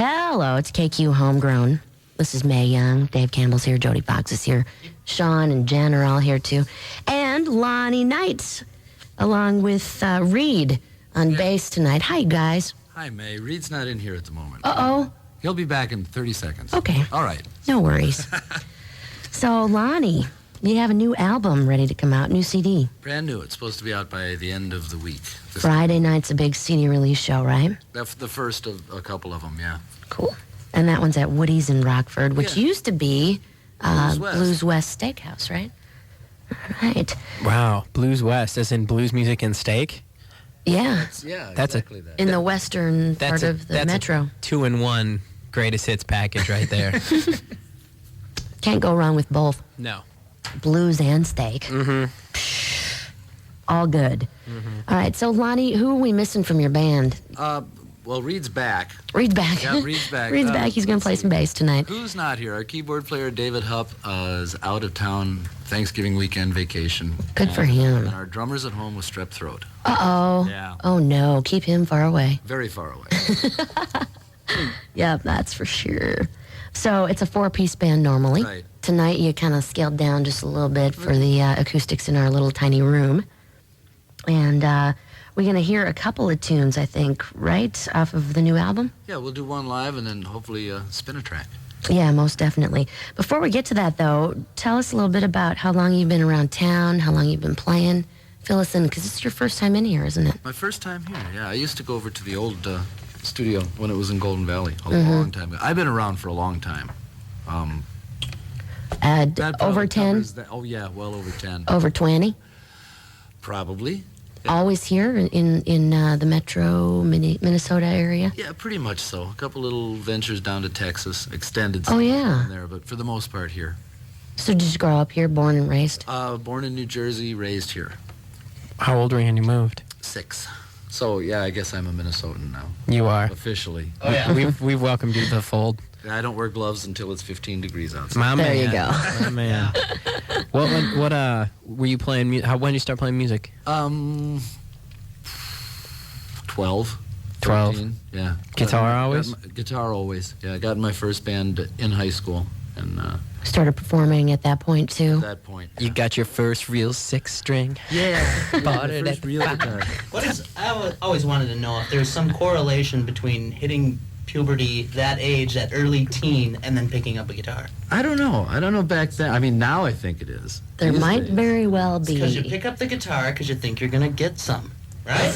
Hello, it's KQ Homegrown. This is Mae Young. Dave Campbell's here. Jody Fox is here. Sean and Jen are all here too. And Lonnie Knight, along with Reed on bass tonight. Hi, guys. Hi, Mae. Reed's not in here at the moment. Uh-oh. He'll be back in 30 seconds. Okay. All right. No worries. So, Lonnie, you have a new album ready to come out, new CD. Brand new. It's supposed to be out by the end of the week. Friday night's a big CD release show, right? That's the first of a couple of them, yeah. Cool. And that one's at Woody's in Rockford, which used to be Blues West Steakhouse, right? All right. Wow. Blues West, as in blues music and steak? Yeah. That's exactly that. In the western part of the metro. That's a 2-in-1 greatest hits package right there. Can't go wrong with both. No. Blues and steak. Mm-hmm. All good. Mm-hmm. All right, so Lonnie, who are we missing from your band? Well, Reed's back. Reed's back. Yeah, Reed's back. Reed's back. He's going to play some bass tonight. Who's not here? Our keyboard player, David Hupp, is out of town Thanksgiving weekend vacation. Good for him. And our drummer's at home with strep throat. Uh-oh. Yeah. Oh, no. Keep him far away. Very far away. Yeah, that's for sure. So it's a 4-piece band normally. Right. Tonight you kind of scaled down just a little bit for the acoustics in our little tiny room. And we're going to hear a couple of tunes, I think, right, off of the new album? Yeah, we'll do one live and then hopefully spin a track. Yeah, most definitely. Before we get to that, though, tell us a little bit about how long you've been around town, how long you've been playing. Fill us in, because it's your first time in here, isn't it? My first time here, yeah. I used to go over to the old studio when it was in Golden Valley a long time ago. I've been around for a long time. Over 10? Oh, yeah, well over 10. Over 20? Probably. Always here in the metro Minnesota area? Yeah, pretty much so. A couple little ventures down to Texas, extended Oh, yeah. down there, but for the most part here. So did you grow up here, born and raised? Born in New Jersey, raised here. How old were you when you moved? 6. So, yeah, I guess I'm a Minnesotan now. You are. Officially. Oh, yeah. We've welcomed you to the fold. I don't wear gloves until it's 15 degrees outside. My There man. you go. My man. What were you playing? When did you start playing music? 12. 12. 13, yeah. Guitar always? Guitar always. Yeah, I got in my first band in high school, and Started performing at that point, too? at that point. You got your first real 6-string? Yeah. Bought it first at real guitar. I always wanted to know if there's some correlation between hitting puberty, that age, that early teen, and then picking up a guitar. I don't know. Back then. I mean, now I think it is. There These might days. very well be. Because you pick up the guitar because you think you're going to get some, right?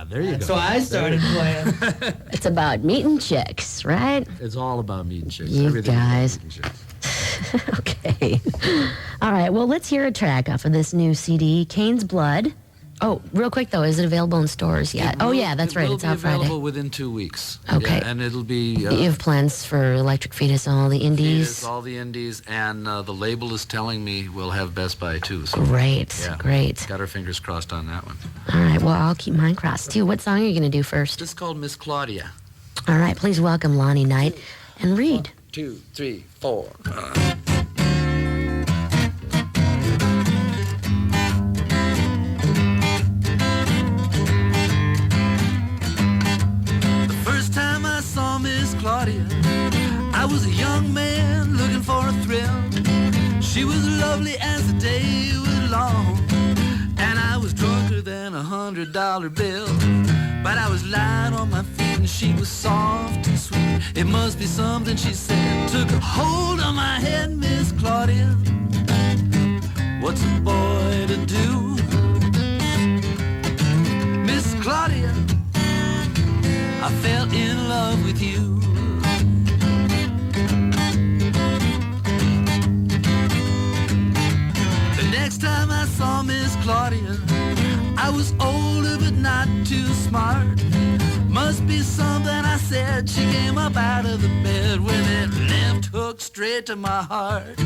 There you go. So I started playing. It's about meeting chicks, right? It's all about meat and chicks. You Everything is about guys. meat and chicks. Okay. All right, well, let's hear a track off of this new CD, Cain's Blood. Oh, real quick, though, is it available in stores yet? It will- yeah, that's right. It's out It will be available Friday. within 2 weeks. Okay. Yeah, and it'll be... You have plans for Electric Fetus and all the indies? Yes, all the indies, and the label is telling me we'll have Best Buy, too. So Great, yeah, great. got our fingers crossed on that one. All right, well, I'll keep mine crossed, too. What song are you going to do first? This is called Miss Claudia. All right, please welcome Lonnie Knight and Reed. 2, 3, 4. The first time I saw Miss Claudia, I was a young man looking for a thrill. She was lovely as the day was long, and I was drunker than $100 bill. But I was light on my feet and she was soft and sweet. It must be something she said took a hold on my head, Miss Claudia. What's a boy to do? Miss Claudia, I fell in love with you. The next time I saw Miss Claudia, I was older but not too smart. Must be something I said. She came up out of the bed with that left hook straight to my heart.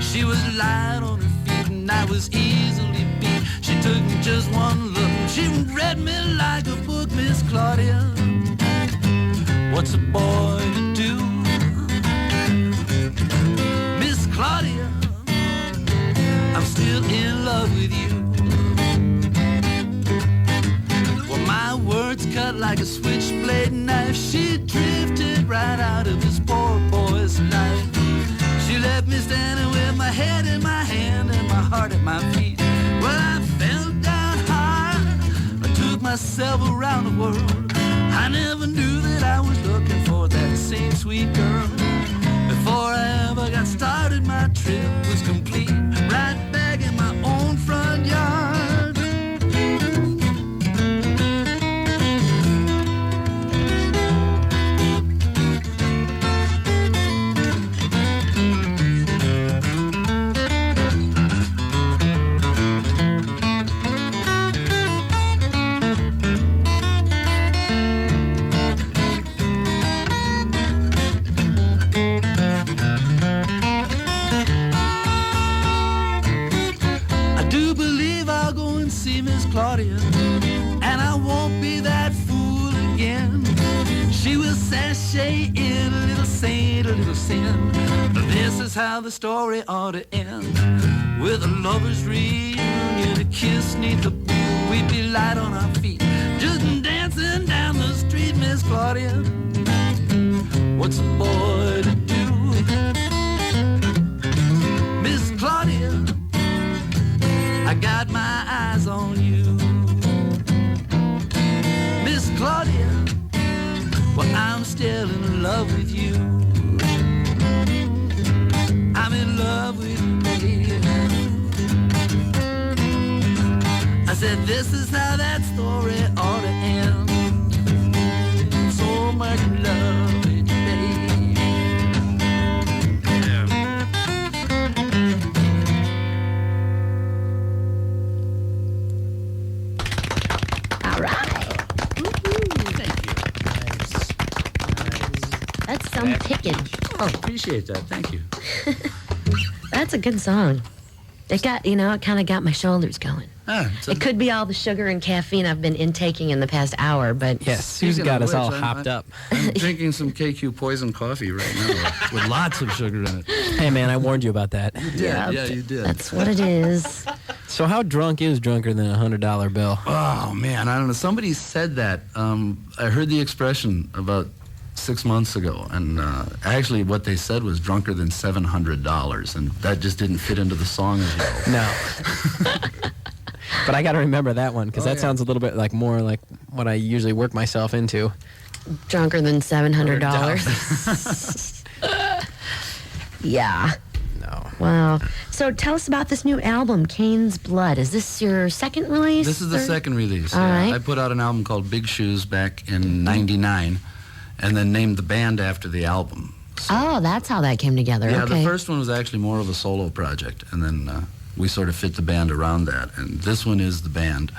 She was light on her feet and I was easily beat. She took me just one look. She read me like a book, Miss Claudia. What's a boy to do? Miss Claudia, I'm still in love with you. Well, my words cut like a switchblade knife. She drifted part of this poor boy's life. She left me standing with my head in my hand and my heart at my feet. Well, I fell down hard. I took myself around the world. I never knew that I was looking for that same sweet girl. Before I ever got started, my trip was complete. Right back in my own front yard. Claudia, and I won't be that fool again. She will sashay in a little saint, a little sin. But this is how the story ought to end. With a lover's reunion, a kiss neath the pool, we'd be light on our feet, just dancing down the street, Miss Claudia. What's a boy to do? Miss Claudia, I got my eyes on you. Miss Claudia, well, I'm still in love with you. I'm in love with you, baby. I said, this is how that story ought to end. So much love with you, baby. All right. That's some picking. Oh, appreciate that. Thank you. That's a good song. It got, it kind of got my shoulders going. It could be all the sugar and caffeine I've been intaking in the past hour, but... Yes, Sue's got us all hopped up. I'm drinking some KQ Poison coffee right now with lots of sugar in it. Hey, man, I warned you about that. Yeah, you did. That's what it is. So how drunk is drunker than a $100 bill? Oh, man, I don't know. Somebody said that. I heard the expression about 6 months ago, and actually what they said was drunker than $700, and that just didn't fit into the song as well. No. But I got to remember that one, because that sounds a little bit more like what I usually work myself into. Drunker than $700. Yeah. No. Wow. So tell us about this new album, Cain's Blood. Is this your second release? This is the second release. All right. I put out an album called Big Shoes back in '99, and then named the band after the album. Oh, that's how that came together. Yeah, okay. the first one was actually more of a solo project, and then we sort of fit the band around that. And this one is the band.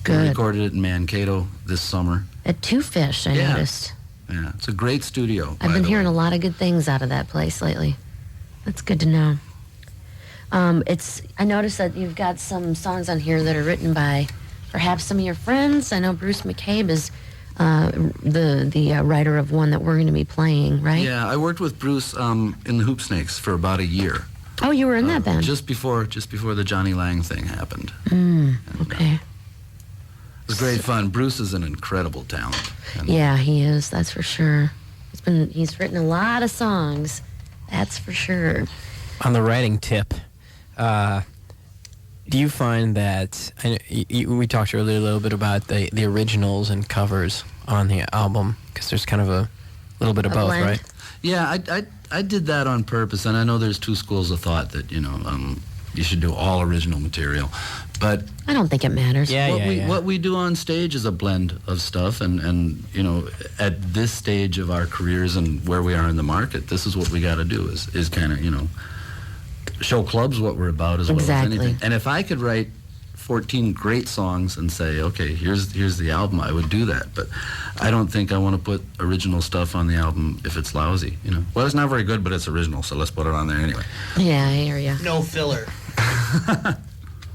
Good. We recorded it in Mankato this summer. At Two Fish, I noticed. Yeah, it's a great studio. I've been hearing a lot of good things out of that place lately. That's good to know. I noticed that you've got some songs on here that are written by perhaps some of your friends. I know Bruce McCabe is the writer of one that we're going to be playing, right? Yeah, I worked with Bruce in the Hoop Snakes for about a year. Oh, you were in that band? Just before the Johnny Lang thing happened. Okay. It was great fun. Bruce is an incredible talent. And Yeah, he is. That's for sure. He's written a lot of songs. That's for sure. On the writing tip, do you find that we talked earlier a little bit about the originals and covers on the album, because there's kind of a little bit of both, blend. right? Yeah, I did that on purpose, and I know there's two schools of thought that you should do all original material, but I don't think it matters. what we do on stage is a blend of stuff, and at this stage of our careers and where we are in the market, this is what we got to do is kind of show clubs what we're about as well as anything. And if I could write 14 great songs and say, okay, here's the album, I would do that. But I don't think I want to put original stuff on the album if it's lousy. Well, it's not very good, but it's original, so let's put it on there anyway. Yeah, I hear you. No filler.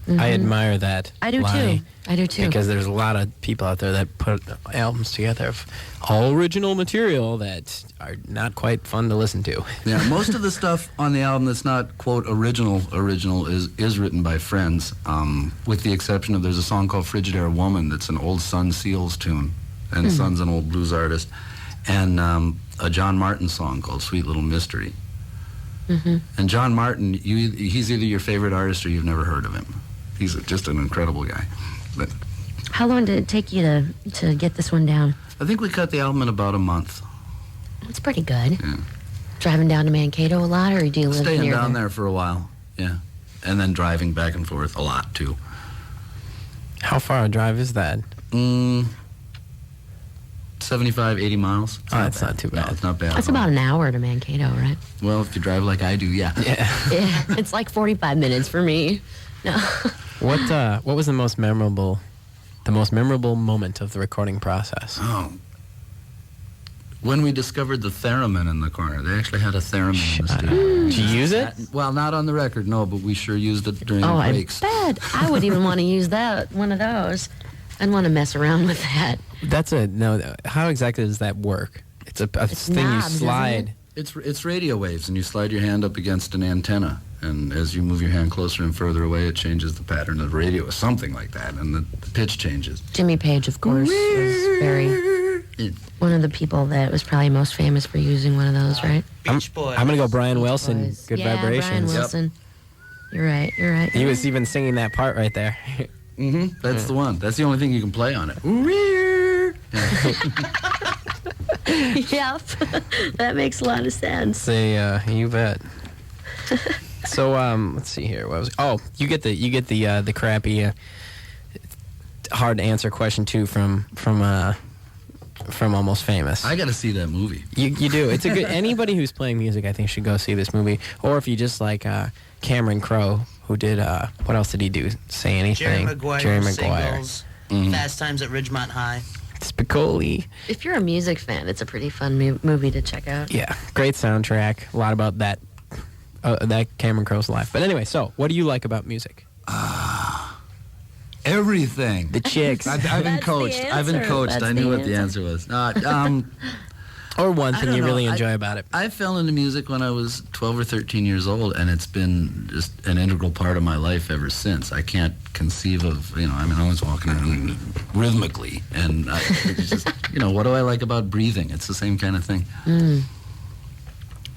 I admire that. I do Lonnie, too. I do too. Because there's a lot of people out there that put albums together of all original material that are not quite fun to listen to. Yeah, most of the stuff on the album that's not, quote, original is written by friends, with the exception of there's a song called Frigidaire Woman that's an old Sun Seals tune, and Sun's an old blues artist. And a John Martin song called Sweet Little Mystery. Mm-hmm. And John Martin, he's either your favorite artist or you've never heard of him. He's just an incredible guy. But How long did it take you to get this one down? I think we cut the album in about a month. That's pretty good. Yeah. Driving down to Mankato a lot, or do you live Staying near down there for a while, yeah. And then driving back and forth a lot, too. How far a drive is that? 75, 80 miles. It's That's not too bad. No, it's not bad. That's at all. about an hour to Mankato, right? Well, if you drive like I do, yeah. Yeah. Yeah, it's like 45 minutes for me. No. What was the most memorable moment of the recording process? Oh. When we discovered the theremin in the corner. They actually had a theremin in the studio. Did you use it? Well, not on the record, no, but we sure used it during Oh, the I breaks. bet. I would even want to use one of those. I'd want to mess around with that. How exactly does that work? It's a thing knobs, you isn't slide. It's radio waves, and you slide your hand up against an antenna, and as you move your hand closer and further away, it changes the pattern of the radio, or something like that, and the pitch changes. Jimmy Page, of course, was one of the people that was probably most famous for using one of those, right? Beach Boys. I'm gonna go Brian Wilson. Boys. Good yeah, vibrations. Brian Wilson. You're right. He was even singing that part right there. Mm-hmm. That's the one. That's the only thing you can play on it. Yep. That makes a lot of sense. You bet. So let's see here. You get the crappy, hard to answer question too from Almost Famous. I got to see that movie. You do. It's a good. Anybody who's playing music, I think, should go see this movie. Or if you just like Cameron Crowe, who did what else did he do? Say Anything. Jerry Maguire. Singles, Fast Times at Ridgemont High. Spicoli. If you're a music fan, it's a pretty fun movie to check out. Yeah, great soundtrack. A lot about that Cameron Crowe's life. But anyway, so what do you like about music? Everything. The chicks. I've been That's the coached. I've been answer. coached. That's I knew the what the answer was. Or one I thing don't you know. really enjoy about it. I fell into music when I was 12 or 13 years old, and it's been just an integral part of my life ever since. I can't conceive of, I was walking around rhythmically, and it's just, what do I like about breathing? It's the same kind of thing.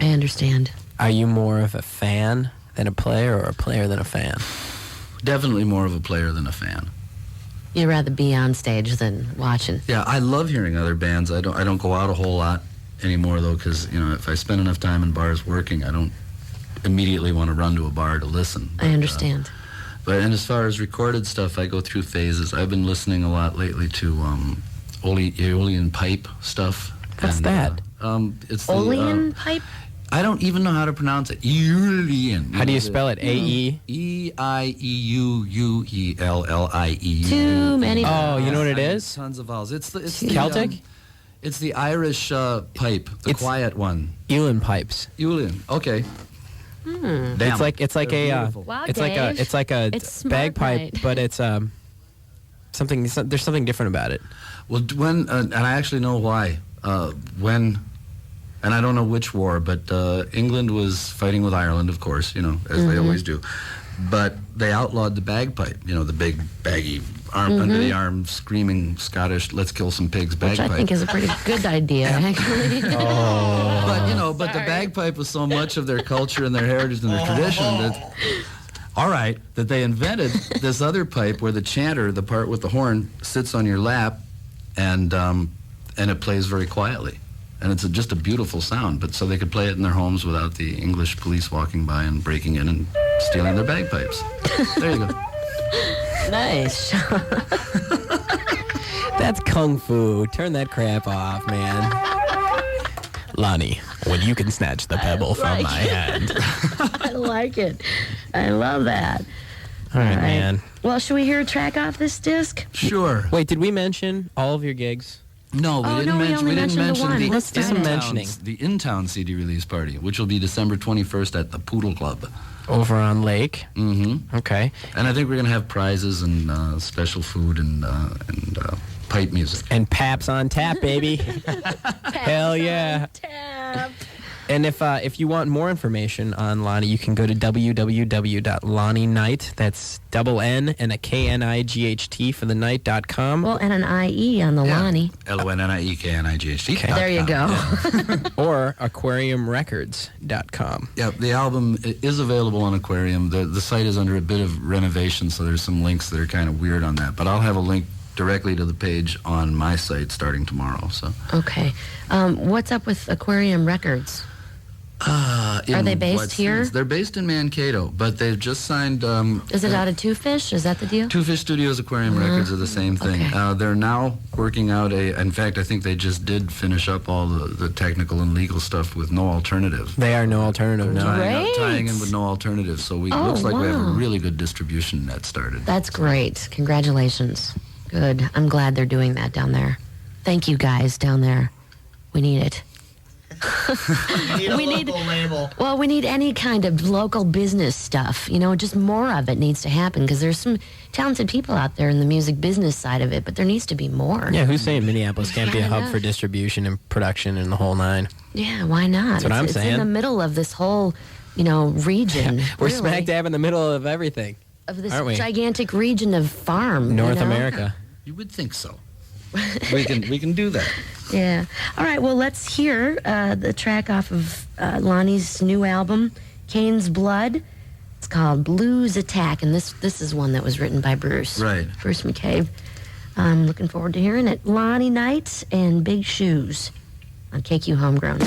I understand. Are you more of a fan than a player, or a player than a fan? Definitely more of a player than a fan. You'd rather be on stage than watching. Yeah, I love hearing other bands. I don't go out a whole lot anymore, though, because, if I spend enough time in bars working, I don't immediately want to run to a bar to listen. I understand. And as far as recorded stuff, I go through phases. I've been listening a lot lately to Aeolian pipe stuff. What's that? It's the, Olean pipe? I don't even know how to pronounce it. Aeolian. How do you spell it? A-E? E-I-E-U-U-E-L-L-I-E. Too many. Oh, you know what it is? Tons of vowels. It's the Celtic? It's the Irish pipe, the quiet one. Elan pipes. Aeolian. Okay. Damn. It's like They're beautiful. Wow, it's Dave. like a It's smart, bagpipe, right? but it's something. There's something different about it. Well, when and I actually know why. When, and I don't know which war, but England was fighting with Ireland, of course, as they always do. But they outlawed the bagpipe, the big baggy under the arm screaming Scottish "Let's kill some pigs" Which bagpipe. I think is a pretty good idea, actually. But the bagpipe was so much of their culture and their heritage and their tradition that they invented this other pipe where the chanter, the part with the horn, sits on your lap, and it plays very quietly, and it's just a beautiful sound. But so they could play it in their homes without the English police walking by and breaking in and stealing their bagpipes. There you go. Nice. That's kung fu. Turn that crap off, man. Lonnie, when you can snatch the pebble from my hand. I like it. I love that. All right, man. Well, should we hear a track off this disc? Sure. Wait, did we mention all of your gigs? No, we Oh, didn't no, we mention. only We didn't mentioned the mention one. the Let's do some in-town- mentioning. The in-town CD release party, which will be December 21st at the Poodle Club. Over on Lake. Mm-hmm. Okay. And I think we're going to have prizes and special food and pipe music. And Paps on tap, baby. Hell yeah. Tap. And if you want more information on Lonnie, you can go to www.lonnienight. That's double N and a KNIGHT for the night.com. Well, and an IE on the Lonnie. LONNIEKNIGHT. Okay. There you go. Or aquariumrecords.com. Yeah, the album is available on Aquarium. The site is under a bit of renovation, so there's some links that are kind of weird on that. But I'll have a link directly to the page on my site starting tomorrow. So. Okay. What's up with Aquarium Records? Are they based here? They're based in Mankato, but they've just signed... Is it out of Two Fish? Is that the deal? Two Fish Studios, Aquarium Records are the same thing. Okay. They're now working out in fact, I think they just did finish up all the technical and legal stuff with No Alternative. They are No Alternative now. Great. Tying in with No Alternative, so looks like we have a really good distribution net started. That's great. Congratulations. Good. I'm glad they're doing that down there. Thank you guys down there. We need it. We need a local label. Well, we need any kind of local business stuff. Just more of it needs to happen because there's some talented people out there in the music business side of it, but there needs to be more. Yeah, who's saying Minneapolis can't be a hub for distribution and production and the whole nine? Yeah, why not? That's what I'm saying. It's in the middle of this whole, region. We're really, smack dab in the middle of everything. of this aren't we? gigantic region of farm. North America. You would think so. we can do that. Yeah. All right. Well, let's hear the track off of Lonnie's new album, Cain's Blood. It's called Blues Attack, and this is one that was written by Bruce. Right. Bruce McCabe. I'm looking forward to hearing it. Lonnie Knight and Big Shoes on KQ Homegrown.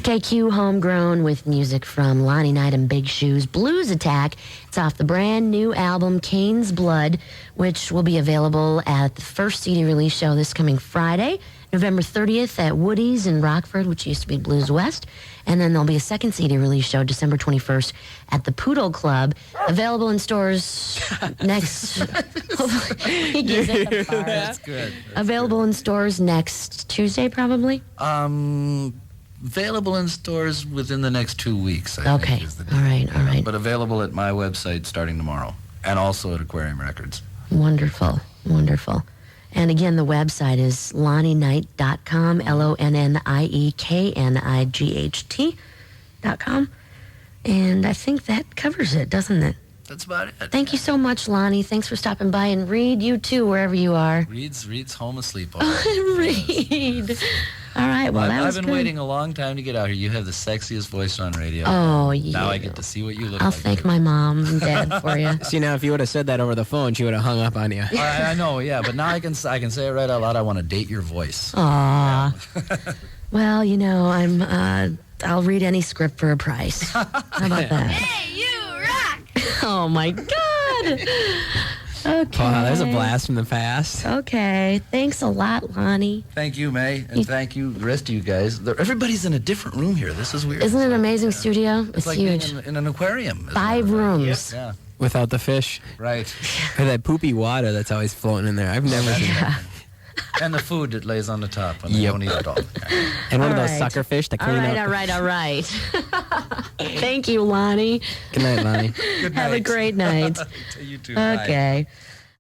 KQ Homegrown with music from Lonnie Knight and Big Shoes. Blues Attack. It's off the brand new album Cain's Blood, which will be available at the first CD release show this coming Friday, November 30th at Woody's in Rockford, which used to be Blues West. And then there'll be a second CD release show December 21st at the Poodle Club, available in stores next... That's good. Available in stores next Tuesday, probably? Available in stores within the next 2 weeks, I Okay. think is the All right, all right. But available at my website starting tomorrow, and also at Aquarium Records. Wonderful, wonderful. And again, the website is lonnienight.com, LONNIEKNIGHT.com. And I think that covers it, doesn't it? That's about it. Thank you so much, Lonnie. Thanks for stopping by. And Reed, you too, wherever you are. Reed's home asleep already. Reed. All right, well, that was I've been waiting a long time to get out here. You have the sexiest voice on radio. Oh, yeah. Now I get to see what you look I'll like. thank my mom and dad for you. See, now if you would have said that over the phone, she would have hung up on you. I know, yeah, but now I can say it right out loud. I want to date your voice. Aw. Well, I'll read any script for a price. How about that? Hey, you rock! Oh, my God. Okay. Wow, there's a blast from the past. Okay. Thanks a lot, Lonnie. Thank you, May, and thank you, the rest of you guys. Everybody's in a different room here. This is weird. Isn't it an amazing studio? It's It's like huge. being in an aquarium. 5 rooms. Yeah, Without the fish. right. Or that poopy water that's always floating in there. I've never seen that. And the food that lays on the top when they Yep. don't eat it all. And one of All those right. sucker fish that All clean right, up. all right. Thank you, Lonnie. Good night, Lonnie. Have a great night. You too. Okay.